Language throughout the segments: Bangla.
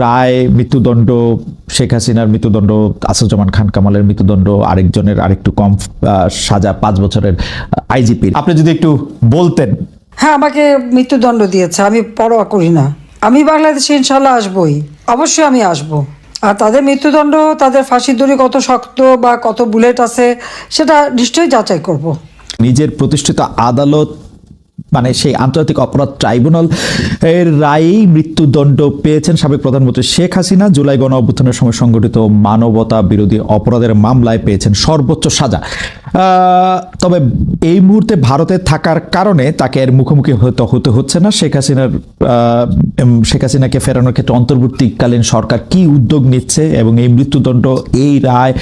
রায় মৃত্যুদণ্ড, শেখ হাসিনার মৃত্যুদণ্ড, আসাদুজ্জামান খান কামালের মৃত্যুদণ্ড, আরেকজনের আরেকটু কম সাজা 5 বছরের আইজিপি। আপনি যদি একটু বলতেন। হ্যাঁ, আমাকে মৃত্যুদণ্ড দিয়েছে, আমি পরোয়া করি না। আমি বাংলাদেশে ইনশাল্লাহ আসবই, অবশ্যই আমি আসব। আর তাদের মৃত্যুদণ্ড, তাদের ফাঁসির দড়ি কত শক্ত বা কত বুলেট আছে সেটা নিশ্চয়ই যাচাই করব। নিজের প্রতিষ্ঠিত আদালত মানে সেই আন্তর্জাতিক অপরাধ ট্রাইব্যুনাল এর রায়েই মৃত্যুদণ্ড পেয়েছেন সাবেক প্রধানমন্ত্রী শেখ হাসিনা। জুলাই গণ অভ্যুত্থানের সময় সংগঠিত মানবতা বিরোধী অপরাধের মামলায় পেয়েছেন সর্বোচ্চ সাজা। তবে এই মুহূর্তে ভারতে থাকার কারণে তাকে এর মুখোমুখি হতে হচ্ছে না। শেখ হাসিনাকে ফেরানোর ক্ষেত্রে অন্তর্বর্তীকালীন সরকার কি উদ্যোগ নিচ্ছে এবং এই মৃত্যুদণ্ড, এই রায়,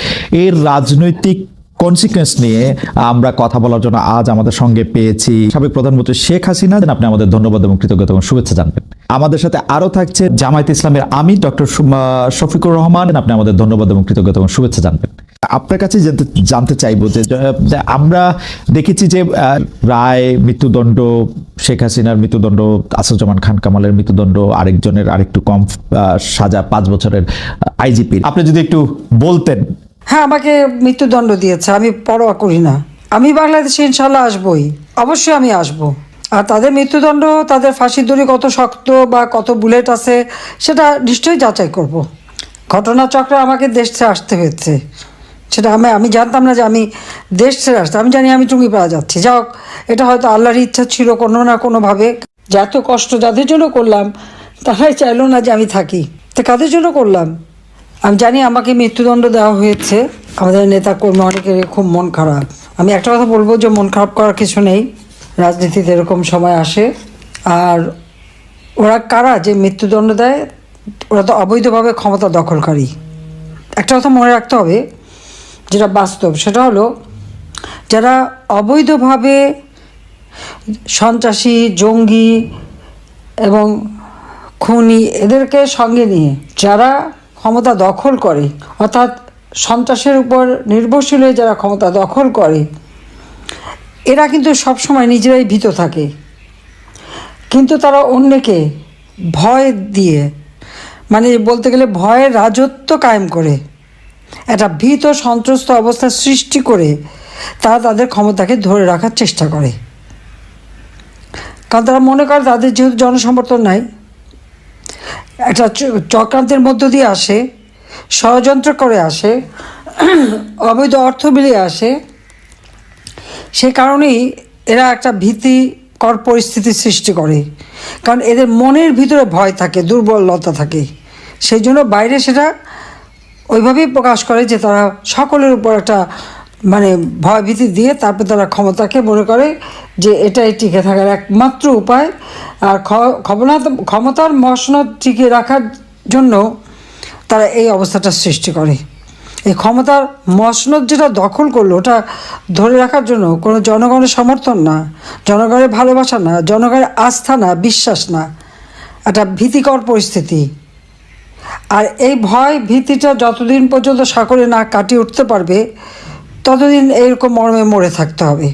এর রাজনৈতিক কনসিকুয়েন্স নিয়ে আমরা কথা বলার জন্য আজ আমাদের সঙ্গে পেয়েছি সাবেক প্রধানমন্ত্রী শেখ হাসিনা। আপনি আমাদের ধন্যবাদ এবং কৃতজ্ঞতা এবং শুভেচ্ছা জানবেন। আমাদের সাথে আরো থাকছে জামায়াতে ইসলামের আমির ডক্টর শফিকুর রহমান। আপনি আমাদের ধন্যবাদ এবং কৃতজ্ঞতা এবং শুভেচ্ছা জানবেন। আপনার কাছে জানতে চাইবো যে আমরা দেখেছি যে রায় মৃত্যুদণ্ড, শেখ হাসিনার মৃত্যুদণ্ড, আসাদুজ্জামান খান কামালের মৃত্যুদণ্ড, আরেকজনের আরেকটু কম সাজা 5 বছরের আইজিপি। আপনি যদি একটু বলতেন। হ্যাঁ, আমাকে মৃত্যুদণ্ড দিয়েছে, আমি পরোয়া করি না। আমি বাংলাদেশে ইনশাল্লাহ আসবই, অবশ্যই আমি আসব। আর তাদের মৃত্যুদণ্ড, তাদের ফাঁসির দড়ি কত শক্ত বা কত বুলেট আছে সেটা নিশ্চয়ই যাচাই করব। ঘটনাচক্রে আমাকে দেশ ছেড়ে আসতে হয়েছে, সেটা আমি জানতাম না যে আমি দেশ ছেড়ে আসতে। আমি জানি আমি টুঙ্গিপাড়া যাচ্ছি। যাই হোক, এটা হয়তো আল্লাহর ইচ্ছা ছিল কোনো না কোনোভাবে। যে এত কষ্ট যাদের জন্য করলাম তারাই চাইলো না যে আমি থাকি, তো কাদের জন্য করলাম। আমি জানি আমাকে মৃত্যুদণ্ড দেওয়া হয়েছে। আমাদের নেতা কর্মী অনেকের খুব মন খারাপ। আমি একটা কথা বলবো যে মন খারাপ করার কিছু নেই, রাজনীতিতে এরকম সময় আসে। আর ওরা কারা যে মৃত্যুদণ্ড দেয়, ওরা তো অবৈধভাবে ক্ষমতা দখলকারী। একটা কথা মনে রাখতে হবে, যেটা বাস্তব, সেটা হলো যারা অবৈধভাবে সন্ত্রাসী, জঙ্গি এবং খুনি এদেরকে সঙ্গে নিয়ে যারা ক্ষমতা দখল করে, অর্থাৎ সন্ত্রাসের উপর নির্ভরশীল হয়ে যারা ক্ষমতা দখল করে, এরা কিন্তু সবসময় নিজেরাই ভীত থাকে। কিন্তু তারা অন্যকে ভয় দিয়ে, মানে বলতে গেলে ভয়ের রাজত্ব কায়েম করে, একটা ভীত সন্ত্রস্ত অবস্থা সৃষ্টি করে তারা তাদের ক্ষমতাকে ধরে রাখার চেষ্টা করে। কারণ তারা মনে করে তাদের যেহেতু জনসমর্থন নাই, একটা চক্রান্তের মধ্য দিয়ে আসে, ষড়যন্ত্র করে আসে, অবৈধ অর্থ মিলিয়ে আসে, সে কারণেই এরা একটা ভীতিকর পরিস্থিতির সৃষ্টি করে। কারণ এদের মনের ভিতরে ভয় থাকে, দুর্বলতা থাকে, সেই জন্য বাইরে সেটা ওইভাবেই প্রকাশ করে যে তারা সকলের উপর একটা মানে ভয় ভীতি দিয়ে তারপর তারা ক্ষমতাকে মনে করে যে এটাই টিকে থাকার একমাত্র উপায়। আর ক্ষমতার মসনদ টিকিয়ে রাখার জন্য তারা এই অবস্থাটা সৃষ্টি করে। এই ক্ষমতার মসনদ যেটা দখল করলো, ওটা ধরে রাখার জন্য কোনো জনগণের সমর্থন না, জনগণের ভালোবাসা না, জনগণের আস্থা না, বিশ্বাস না, একটা ভীতিকর পরিস্থিতি। আর এই ভয় ভীতিটা যতদিন পর্যন্ত সকলে না কাটিয়ে উঠতে পারবে ততদিন এইরকম মর্মে মরে থাকতে হবে।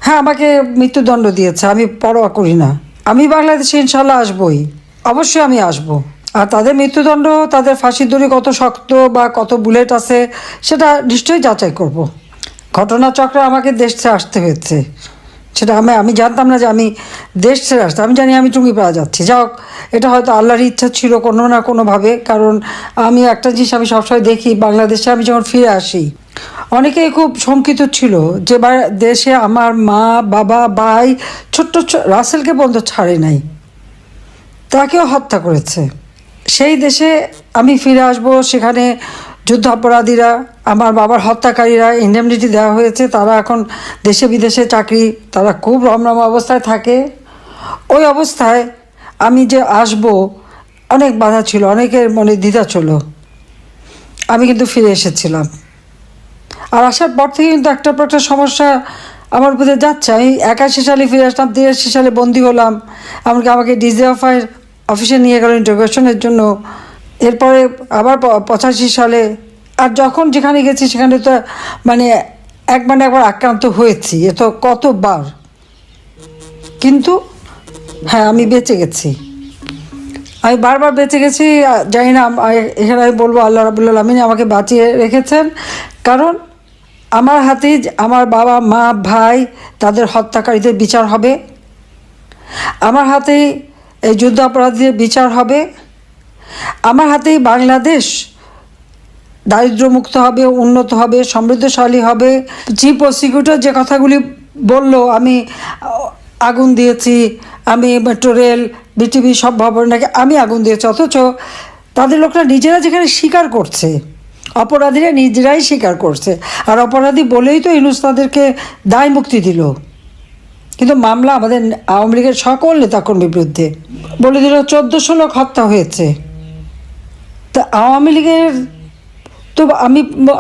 হ্যাঁ, আমাকে মৃত্যুদণ্ড দিয়েছে, আমি পরোয়া করি না। আমি বাংলাদেশে ইনশাল্লাহ আসবই, অবশ্যই আমি আসব। আর তাদের মৃত্যুদণ্ড, তাদের ফাঁসির দড়ি কত শক্ত বা কত বুলেট আছে সেটা নিশ্চয়ই যাচাই করব। ঘটনাচক্রে আমাকে দেশ ছেড়ে আসতে হয়েছে, সেটা আমি জানতাম না যে আমি দেশ ছেড়ে আসতে। আমি জানি আমি টুঙ্গিপাড়া যাচ্ছি। যাই হোক, এটা হয়তো আল্লাহর ইচ্ছা ছিল কোনো না কোনোভাবে। কারণ আমি একটা জিনিস আমি সবসময় দেখি, বাংলাদেশে আমি যখন ফিরে আসি অনেকেই খুব শঙ্কিত ছিল যে দেশে আমার মা, বাবা, ভাই, ছোট্ট রাসেলকে পর্যন্ত ছাড়ে নাই, তাকেও হত্যা করেছে। সেই দেশে আমি ফিরে আসব, সেখানে যুদ্ধাপরাধীরা, আমার বাবার হত্যাকারীরা ইন্ডেমনিটি দেওয়া হয়েছে, তারা এখন দেশে বিদেশে চাকরি, তারা খুব রমরমা অবস্থায় থাকে। ওই অবস্থায় আমি যে আসব, অনেক বাধা ছিল, অনেকের মনে দ্বিধা ছিল। আমি কিন্তু ফিরে এসেছিলাম। আর আসার পর থেকে কিন্তু একটার পর একটা সমস্যা আমার উপরে যাচ্ছে। আমি 81 সালে ফিরে আসলাম, 83 সালে বন্দী হলাম, এমনকি আমাকে ডিজিএফআই অফিসে নিয়ে গেল ইন্টারোগেশনের জন্য। এরপরে আবার 85 সালে, আর যখন যেখানে গেছি সেখানে তো মানে একবার আক্রান্ত হয়েছি, এ তো কতবার। কিন্তু হ্যাঁ, আমি বেঁচে গেছি। আমি বারবার বেঁচে গেছি, জানি না এখানে আমি বলবো আল্লাহ রাব্বুল আলামিন আমাকে বাঁচিয়ে রেখেছেন, কারণ আমার হাতেই আমার বাবা মা ভাই তাদের হত্যাকারীদের বিচার হবে, আমার হাতেই এই যুদ্ধ অপরাধীদের বিচার হবে, আমার হাতেই বাংলাদেশ দারিদ্র্যমুক্ত হবে, উন্নত হবে, সমৃদ্ধশালী হবে। চিফ প্রসিকিউটর যে কথাগুলি বলল, আমি আগুন দিয়েছি, আমি মেট্রো রেল বিটিভি সব ভবন নাকি আমি আগুন দিয়েছি, অথচ তাদের লোকরা নিজেরা যেখানে স্বীকার করছে, অপরাধীরা নিজেরাই স্বীকার করছে, আর অপরাধী বলেই তো ইউনূস তাদেরকে দায় মুক্তি দিল। কিন্তু মামলা আমাদের আওয়ামী লীগের সকল নেতাকর্মীর বিরুদ্ধে, বলে দিল 1400 লোক হত্যা হয়েছে। তা আওয়ামী লীগের তো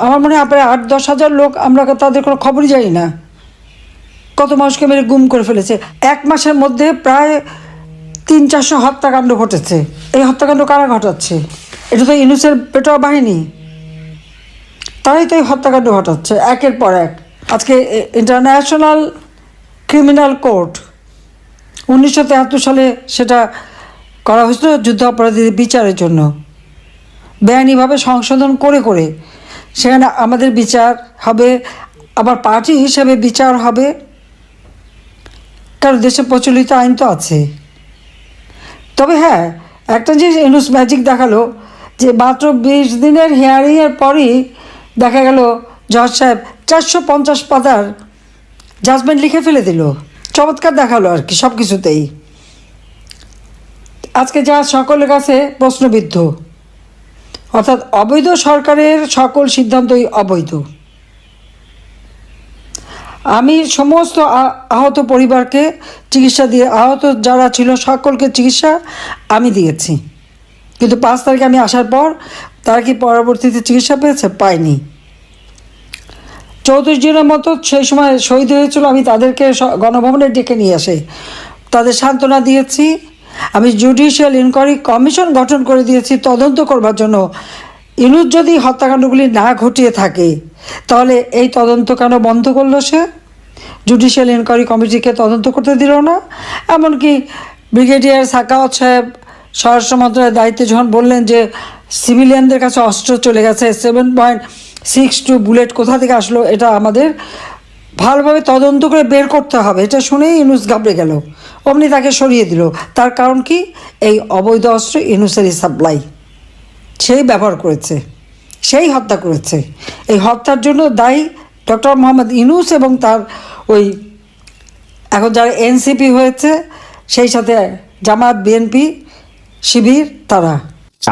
আমার মনে হয় প্রায় 8-10 হাজার লোক, আমরা তাদের কোনো খবরই জানি না, কত মানুষকে মেরে গুম করে ফেলেছে। 1 মাসের মধ্যে প্রায় 300-400 হত্যাকাণ্ড ঘটেছে। এই হত্যাকাণ্ড কারা ঘটাচ্ছে? এটা তো ইউনূসের পেটোয়া বাহিনী, তারাই তো এই হত্যাকাণ্ড ঘটাচ্ছে একের পর এক। আজকে ইন্টারন্যাশনাল ক্রিমিনাল কোর্ট 1973 সালে সেটা করা হয়েছিল যুদ্ধ অপরাধীদের বিচারের জন্য, বেআইনিভাবে সংশোধন করে করে সেখানে আমাদের বিচার হবে, আবার পার্টি হিসেবে বিচার হবে, কারণ দেশে প্রচলিত আইন তো আছে। তবে হ্যাঁ, একটা যে ইউনূস ম্যাজিক দেখালো যে মাত্র 20 দিনের হিয়ারিংয়ের পরই দেখা গেল জজ সাহেব 450 পাতার জাজমেন্ট লিখে ফেলে দিল। চমৎকার দেখালো আর কি সব কিছুতেই। আজকে যা সকলের কাছে প্রশ্নবিদ্ধ, অর্থাৎ অবৈধ সরকারের সকল সিদ্ধান্তই অবৈধ। আমি সমস্ত আহত পরিবারকে চিকিৎসা দিয়ে, আহত যারা ছিল সকলকে চিকিৎসা আমি দিয়েছি, কিন্তু 5 তারিখে আমি আসার পর তারা কি পরবর্তীতে চিকিৎসা পেয়েছে? পায়নি। 34 জনের মতো সেই সময় শহীদ হয়েছিল, আমি তাদেরকে গণভবনে ডেকে নিয়ে আসে তাদের সান্ত্বনা দিয়েছি। আমি জুডিশিয়াল ইনকোয়ারি কমিশন গঠন করে দিয়েছি তদন্ত করবার জন্য। ইউনূস যদি হত্যাকাণ্ডগুলি না ঘটিয়ে থাকে তাহলে এই তদন্ত কেন বন্ধ করলো সে? জুডিশিয়াল ইনকোয়ারি কমিটিকে তদন্ত করতে দিল না। এমনকি ব্রিগেডিয়ার সাখাওয়াত সাহেব স্বরাষ্ট্র মন্ত্রণালয়ের দায়িত্বে যখন বললেন যে সিভিলিয়ানদের কাছে অস্ত্র চলে গেছে, 7.62 বুলেট কোথা থেকে আসলো, এটা আমাদের ভালোভাবে তদন্ত করে বের করতে হবে, এটা শুনেই ইউনূস ঘাবড়ে গেল, অমনি তাকে সরিয়ে দিল। তার কারণ কি? এই অবৈধ অস্ত্র ইউনূসেরই সাপ্লাই, সেই ব্যবহার করেছে, সেই হত্যা করেছে। এই হত্যার জন্য দায়ী ডক্টর মোহাম্মদ ইউনূস এবং তার ওই এখন যারা এনসিপি হয়েছে, সেই সাথে জামাত, বিএনপি, শিবির, তারা।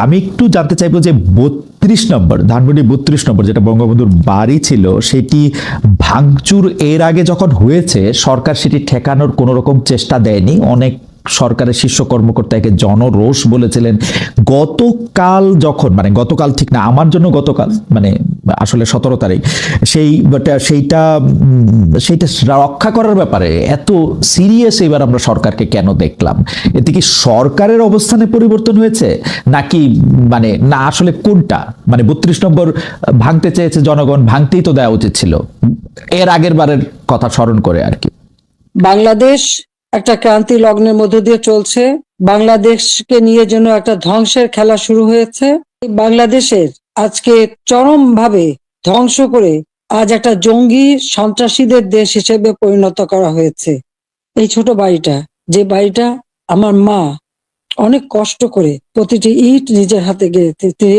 আমি একটু জানতে চাইবো যে 32 নম্বর ধানমন্ডি 32 নম্বর যেটা বঙ্গবন্ধুর বাড়ি ছিল, সেটি ভাঙচুর এর আগে যখন হয়েছে সরকার সেটি ঠেকানোর কোনো রকম চেষ্টা দেয়নি। অনেক সরকারের শীর্ষ কর্মকর্তা একে জনরোষ বলেছিলেন। গতকাল যখন, মানে গতকাল ঠিক না, আমার জন্য গতকাল মানে আসলে 17 তারিখ, সেইটা রক্ষা করার ব্যাপারে এত সিরিয়াস এবার আমরা সরকারকে কেন দেখলাম? এতে কি সরকারের অবস্থানে পরিবর্তন হয়েছে নাকি মানে না, আসলে কোনটা? মানে 32 নম্বর ভাঙতে চেয়েছে জনগণ, ভাঙতেই তো দেওয়া উচিত ছিল এর আগের বারের কথা স্মরণ করে আর কি। বাংলাদেশ একটা ক্রান্তি লগ্নের মধ্য দিয়ে চলছে। বাংলাদেশকে নিয়ে যেন একটা ধ্বংসের খেলা শুরু হয়েছে। বাংলাদেশের আজকে চরমভাবে ধ্বংস করে আজ একটা জঙ্গি সন্ত্রাসীদের দেশ হিসেবে পরিণত করা হয়েছে। এই ছোট বাড়িটা, যে বাড়িটা আমার মা অনেক কষ্ট করে প্রতিটি ইট নিজের হাতে গেড়ে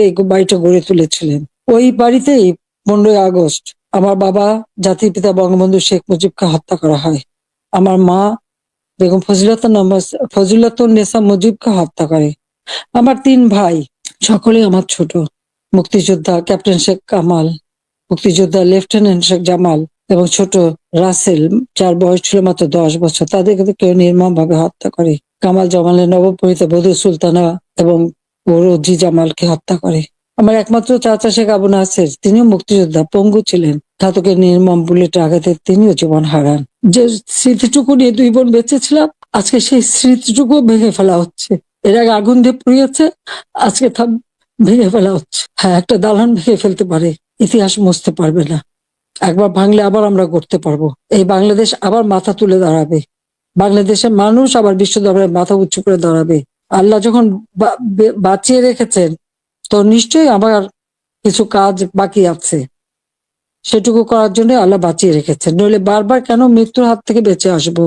এই বাড়িটা গড়ে তুলেছিলেন, ওই বাড়িতেই 15ই আগস্ট আমার বাবা জাতির পিতা বঙ্গবন্ধু শেখ মুজিবকে হত্যা করা হয়। আমার মা বেগম ফজিলাতুন্নেসা মুজিবকে হত্যা করে। আমার 3 ভাই, সকলেই আমার ছোট। মুক্তিযোদ্ধা ক্যাপ্টেন শেখ কামাল, মুক্তিযোদ্ধা লেফটেন্যান্ট শেখ জামাল এবং ছোট রাসেল, যার বয়স ছিল মাত্র 10 বছর, তাদেরকে কেউ নির্মম ভাবে হত্যা করে। কামাল জামালের নবপরিণীতা বধূ সুলতানা এবং রোজি জামালকে হত্যা করে। আমার একমাত্র চাচা শেখ আবু নাসের, তিনিও মুক্তিযোদ্ধা, পঙ্গু ছিলেন, ঘাতকের নির্মম বুলেটের আঘাতে তিনিও জীবন হারান। যে স্মৃতিটুকু নিয়ে 2 বোন বেঁচে ছিলাম, আজকে সেই স্মৃতিটুকু ভেঙে ফেলা হচ্ছে। এর আগে আগুন দিয়ে পুড়িয়েছে, আজকে তা ভেঙে ফেলা হচ্ছে। হ্যাঁ, একটা দালান ভেঙে ফেলতে পারে, ইতিহাস মুছতে পারবে না। একবার ভাঙলে আবার আমরা গড়তে পারবো। এই বাংলাদেশ আবার মাথা তুলে দাঁড়াবে, বাংলাদেশের মানুষ আবার বিশ্ব দরবারে মাথা উঁচু করে দাঁড়াবে। আল্লাহ যখন বাঁচিয়ে রেখেছেন, তো নিশ্চয়ই আমার কিছু কাজ বাকি আছে, সেটুকু করার জন্য আল্লাহ বাঁচিয়ে রেখেছেন। নইলে বারবার কেন মৃত্যুর হাত থেকে বেঁচে আসবো?